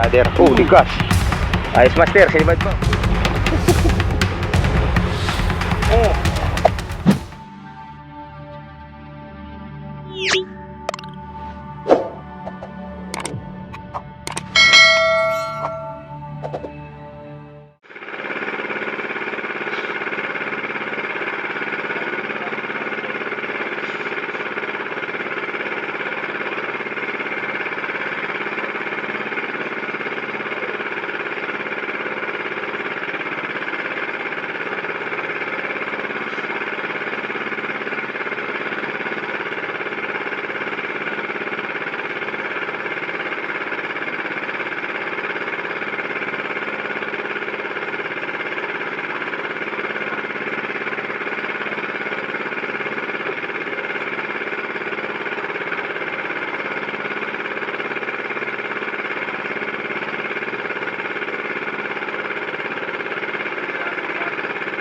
brother. Oh, ligas. Ayos, master. Sinibad mo.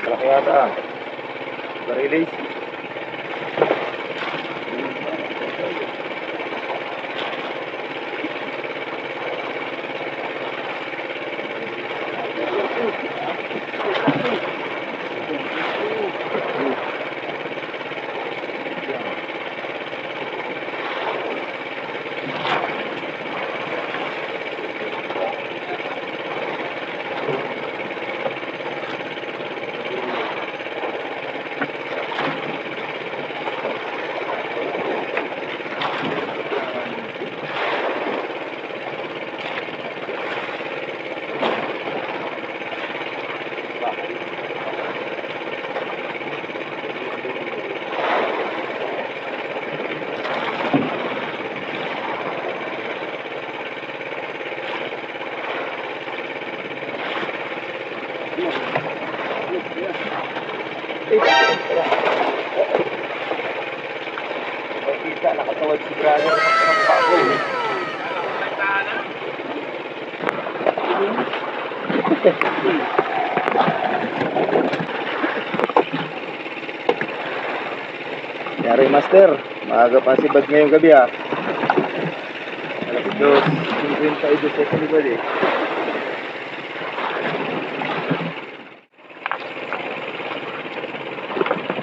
Malaki yata. Barilis. Kita nakatawad si brother ng pako. Yari master, maaga pa si Bad ngayong gabi ah. Alas 2:52 sa kanibad eh.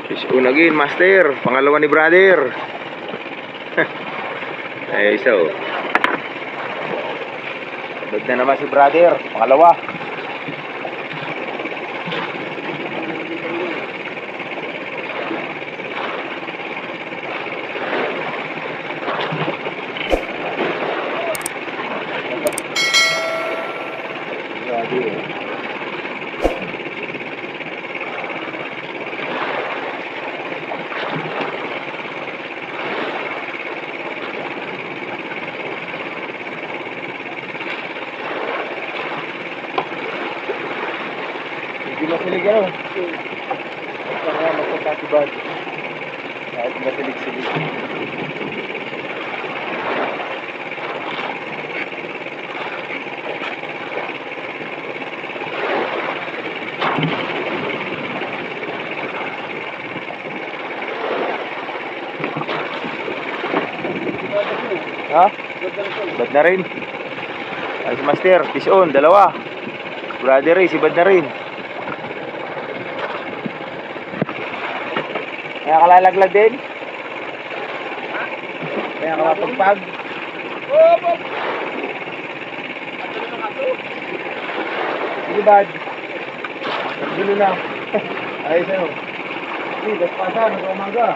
Fish on again master, pangalawa ni brother. Ay isa oh. Bad na naman si brother, pangalawa. Hindi masilig ano? Basta nga magpapatibad. Kahit masilig-silig. Ha? Bad na rin. Ay si master, fish on, dalawa. Brother eh, si Bad na rin. Kaya kalalaglag din? Kaya kalapagpag? Oo, Bob! Sige, Bad. Gulo na. Ayos ano. Sige, daspasan, nag-umaga.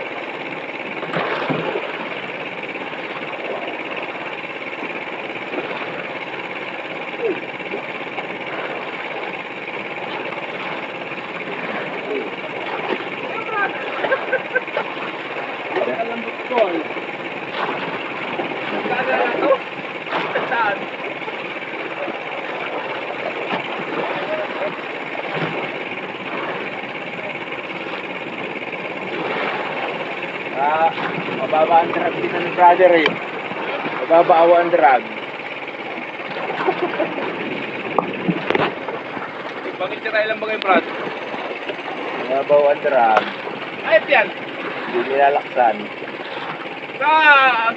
Mababa ang drag dito ni brother eh. Mababa awa ang drag. Bakit tira ilang bagay brad? Mababa ang drag. Ayot yan! Hindi nilalaksan.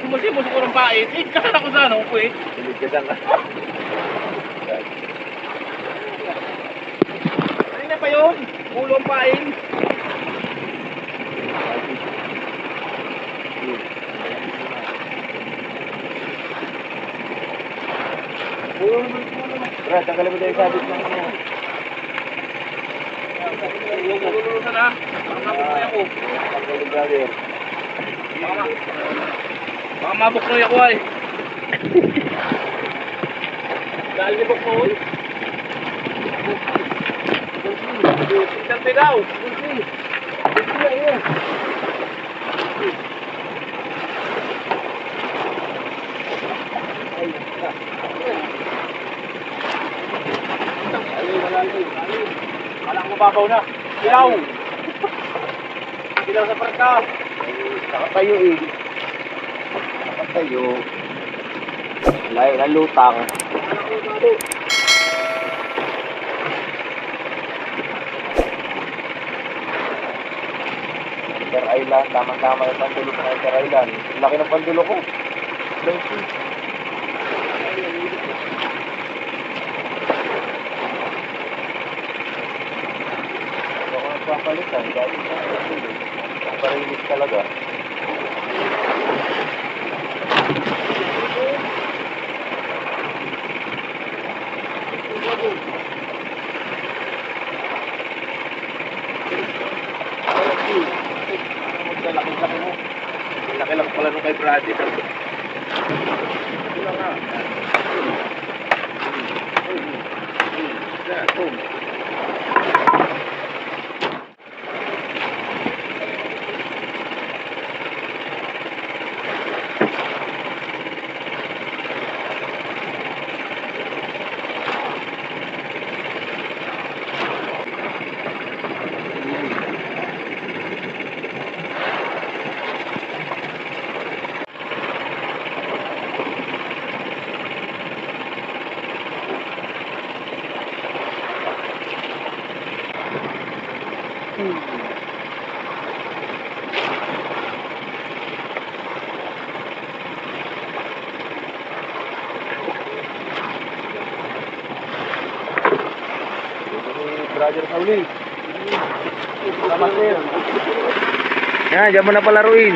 Sumusimos ko ng pait. Kasana ko sa ano, kuwit. Silig ka sa pa yun. Ulo ang pain. Brad, tanggalin mo tayo yung sabit ng ano. Huwag mo lulusan ha. Baka mabuknoy ako. Tanggalin, brother. Baka mabuknoy ako ay. Dahil ni Buknoy. Tingnan tayo daw. Kala ko mababaw na. Ilaw! Ilaw sa parka. Nakatayo eh. Nakatayo. Layo ng lutang. Inter Island, tama-tama yung pandulo ko ng Inter Island. Laki ng pandulo ko. Ako nagpapalitan, dahil sa pandulo. Parilis talaga. Laki-laki mo. Laki-laki pala nung kay Brady. Ito na nga. Brother Sauli. Salamat sir. Yan, dyan mo na palaruin.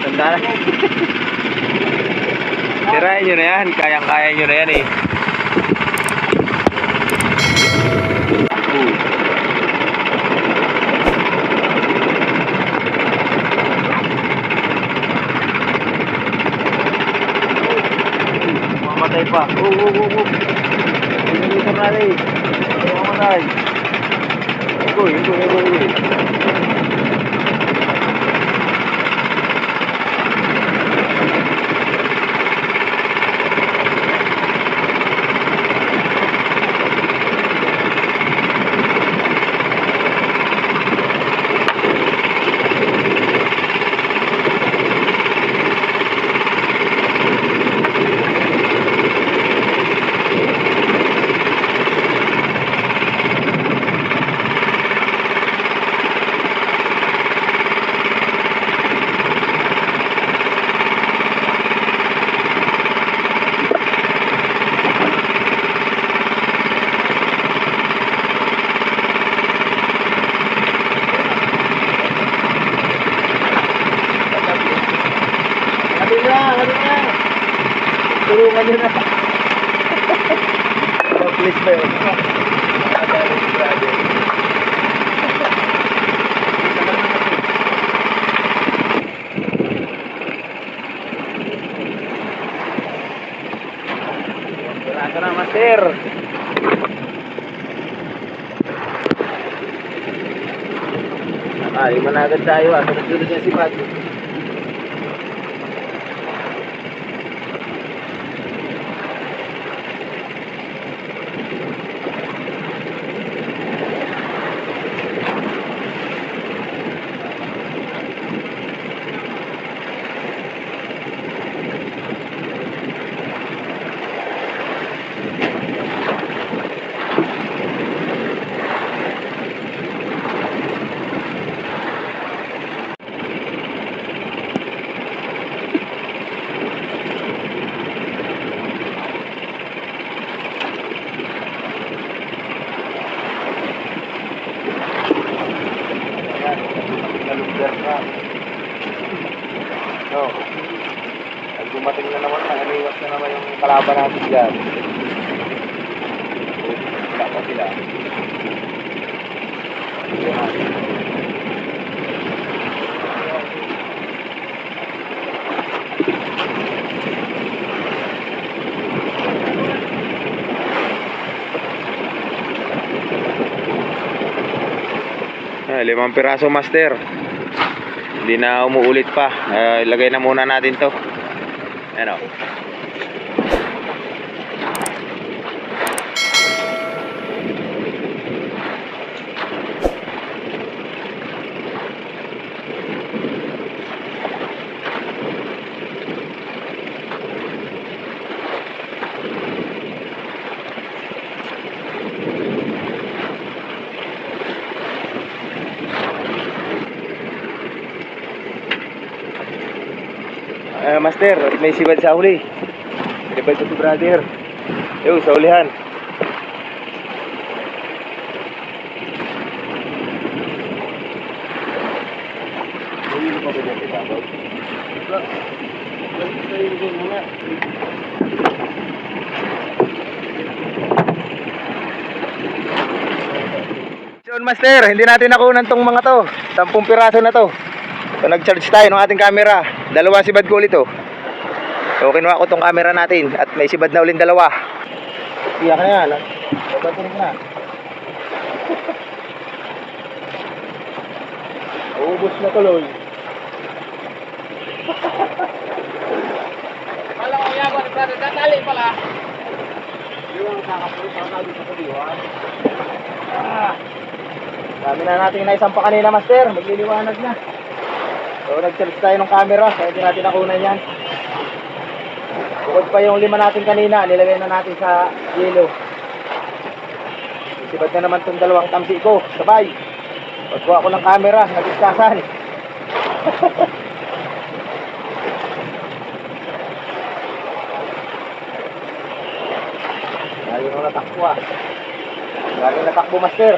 Tanda na. Sirain nyo na yan. Kayang-kaya nyo na yan eh. Mamatay pa. Hindi ko na rin. Mamatay. Ikoy. Tulungan nyo na. Please ba yun? Nakadali si brother. Wala ka na, master. Ay, managad tayo ah. Sunod-sunod yan si Pat. Nalugdan ka. So, ay dumating na naman, nangaliwas na naman yung kalaban natin dyan. Wala pa sila. Ah, 5 piraso, master. Hindi na umuulit pa. Ilagay na muna natin to. Ano? Master, may sibad sa huli. Sibad sa si brother. Yo, sa ulihan. Hindi pa ba dyan si Babaw? Master, hindi natin nakunan tong mga to. 10 piraso na to. So nag-charge tayo ng ating camera. Dalawa sibad ko ulit oh. So kinuha ko tong camera natin at may sibad na ulit dalawa. Iyak na yan. Babatin na. Ubus na tuloy. Pala ko yago ni brother, dadali pala. Yung kakapulit ang sabi sa kaliwan. Dami na natin naisampa kanina, master. Magliliwanag na. So nag-charge tayo ng camera. Kaya hindi natin nakunan yan. Bukod pa yung 5 natin kanina, nilagay na natin sa yelo. Sibad na naman itong 2 tamsi ko. Sabay. Pagkuha ko ng camera, nag-iskasan. Lalo nung natakbo ah. Lalo natakbo, master.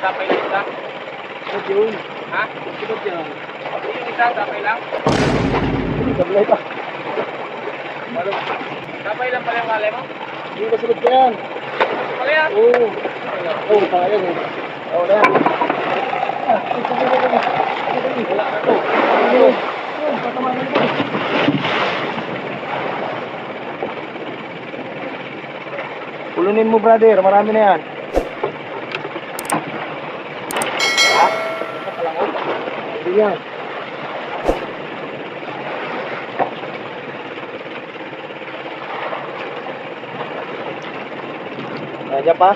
Tapay lang isa. Ito yun. Ha? Ito yun. Yung isa, tapay lang. Sablay pa. Tapay lang pala yung kalay mo. Hindi ka sunod ka yan. Pala yan. Oo. Oo, kaya yan eh. Oo na yan. Wala na to. Patamanan ko. Pulunin mo, brother. Marami na yan. Ha? Hindi yan. Nandiyan pa?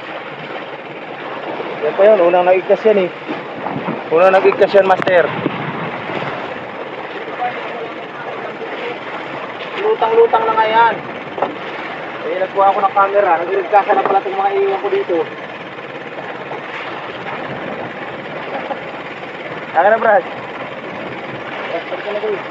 Yan pa yun, unang nag-igkas yan eh. Unang nag-igkas yan, master. Lutang-lutang na nga yan. Eh, nagkuha ako ng camera. Nag-igkasan na pala itong mga iiwan ko dito. Akin na, Brad. Basta ka na ko eh.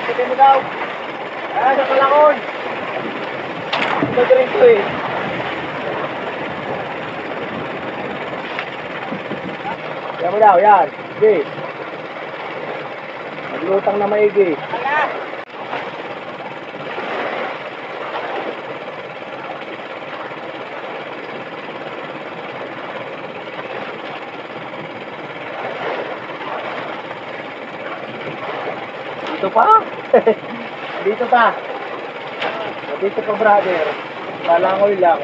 Sige mo daw. Sa Palakon. Ito rin ko eh. Yan mo daw, yan. Sige. Maglutang na maigi. Dito pa? Dito pa. Dito pa, brother. Malangoy lang.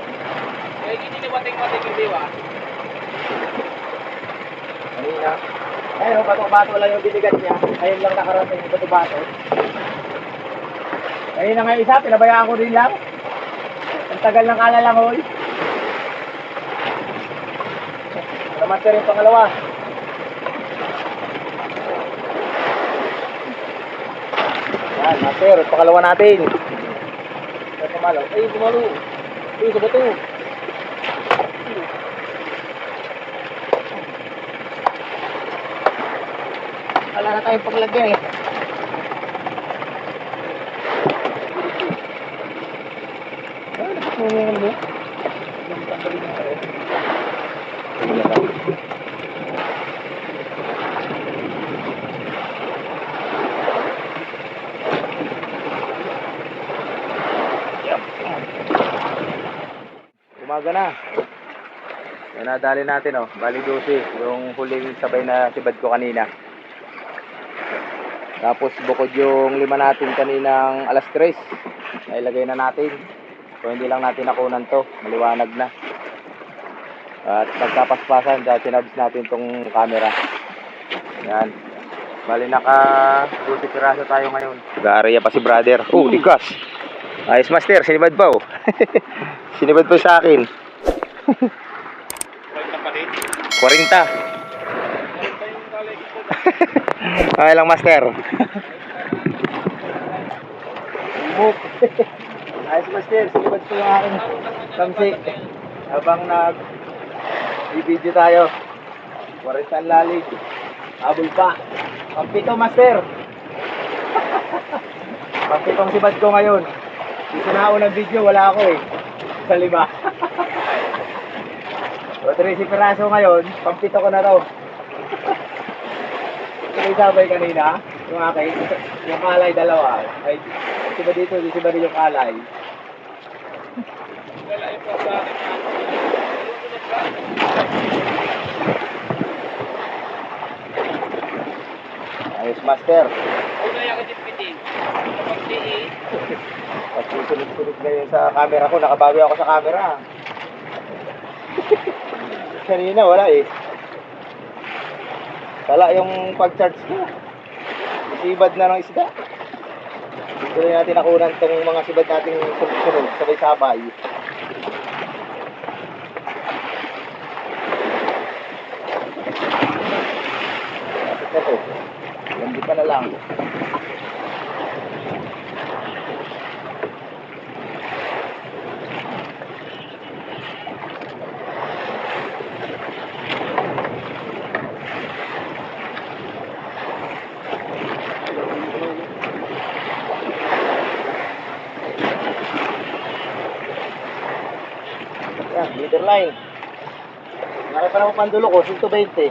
Eh, hindi ni wating-wating yung diwa. Kanina. Ayun, bato-bato lang yung binigat niya. Ayun lang nakarating yung bato-bato. Kanina nga isa, pinabayaan ko din lang. Ang tagal ng kalalangoy. Namaster yung pangalawa. Yan, master. Pangalawa natin. Ay, pumalo. Ay, pumalo. Ay, sa bato. Wala na tayong paglagyan eh. Ah, nakasumingin mo. Umaga na. Yan, nadali natin oh. Bali 12. Yung huling sabay na sibad ko kanina. Tapos bukod yung 5 natin kaninang alas 3, nailagay na natin. So hindi lang natin nakunan to, maliwanag na. At pagkapaspasan, dahil sinabis natin tong camera. Yan. Bali naka 12 piraso tayo ngayon. Gariya pa si brother. Oh, ikas. Ayos master, sinibad pa oh. Sinibad pa sa akin. 40 pa din. 40. Okay lang master. Bumuk. Ayos master, sinibad ko yung aking samsik. Habang nag-video tayo. 40 ang lalig. Habol pa. Pampito master. Pampitong sibad ko ngayon. Dito na ako nag-video, wala ako eh. Sa 5. O 13 piraso ngayon, pampito ko na raw. May sabay kanina, yung akin, yung kalay 2. Ay, siba dito, siba rin yung kalay. Wala yung pagkain Ayos master. Una yung katipitin. Kapag diin. At susunod-sunod ngayon sa camera ko, nakabawi ako sa camera. Kanina wala eh. Wala yung pag-charge ko. Sibad na ng isda. Dito na natin nakunan itong mga sibad nating sunod-sunod, sabay-sabay. Kapit na to. Landi pa na lang. Yan, leader line. Nari pa naman pandulo ko, 120.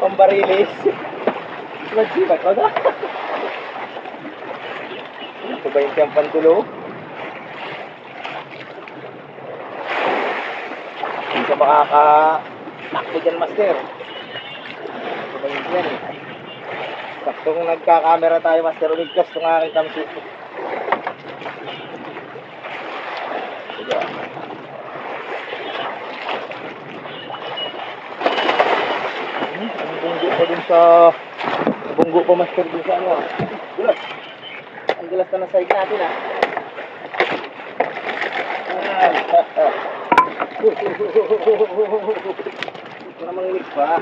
Pambarilis. Sibat-sibat, wag ah. 120 ang pandulo. Hindi ka makaka-takbo dyan, master. 120 yan eh. Saktong nagka-camera tayo, master. Umigkas itong aking kamsi. bunggo pa dun sa bunggo pa master dun sa ano ah. Dulas. Ang dulas na ng side natin ah. Ito na manginig pa.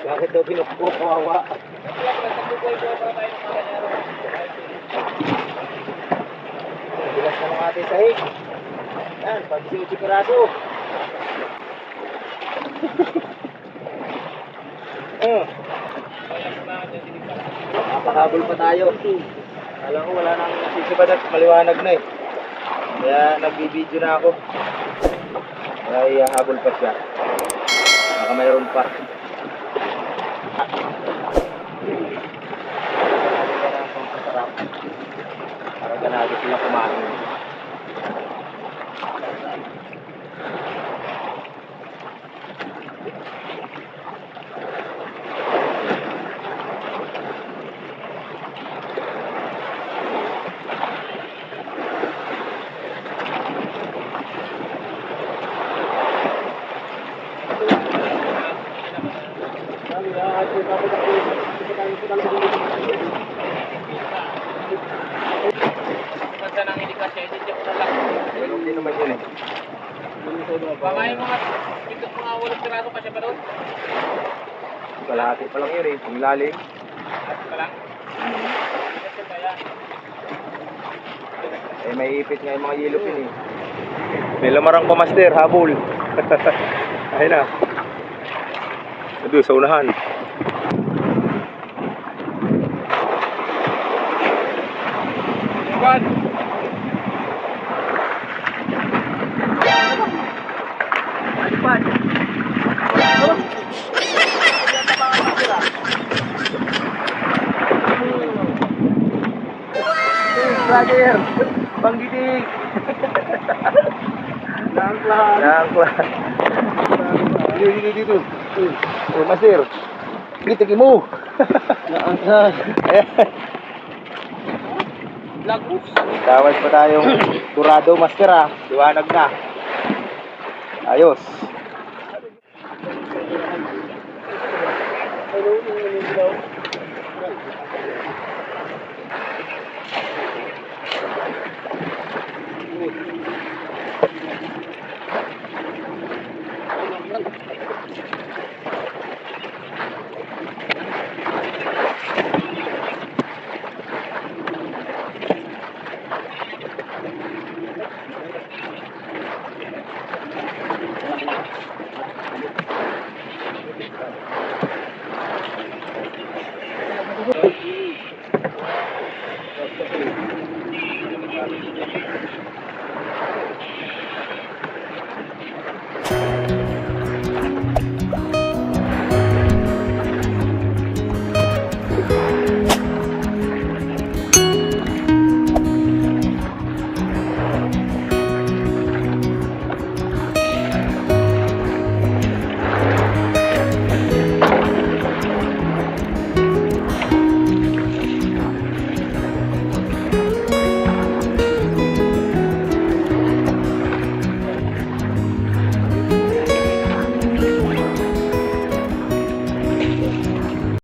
Bakit daw pinukpo? Kawawa. Dulas na ng ating sahig. Yan, pag-18 piraso. Napakahabol pa tayo. Alam ko wala nang nasisibad at maliwanag na eh. Kaya nagbibideo na ako. Kaya ihahabol pa siya. Baka mayroon pa. Para ganado sila kumain. Ganda ng ilikas siya, hindi ko na lang. Hindi naman yun eh. Pangayin mga, pitot mga 8 piraso kasi pa doon. Kalahati pa lang yun eh. Ang lalim. At pa lang. Kasi ba yan? Eh may ipit nga yung mga yellow pin eh. May lamarang pa master, habol. Ayun na. Ito sa unahan. Iwan! Alipad. Brother, panggiting. Langklan. Langklan. Dito. Oh, master. Kritik mo. Langklan. Lagus! Tawad pa tayong kurado master ah. Liwanag na. Ayos.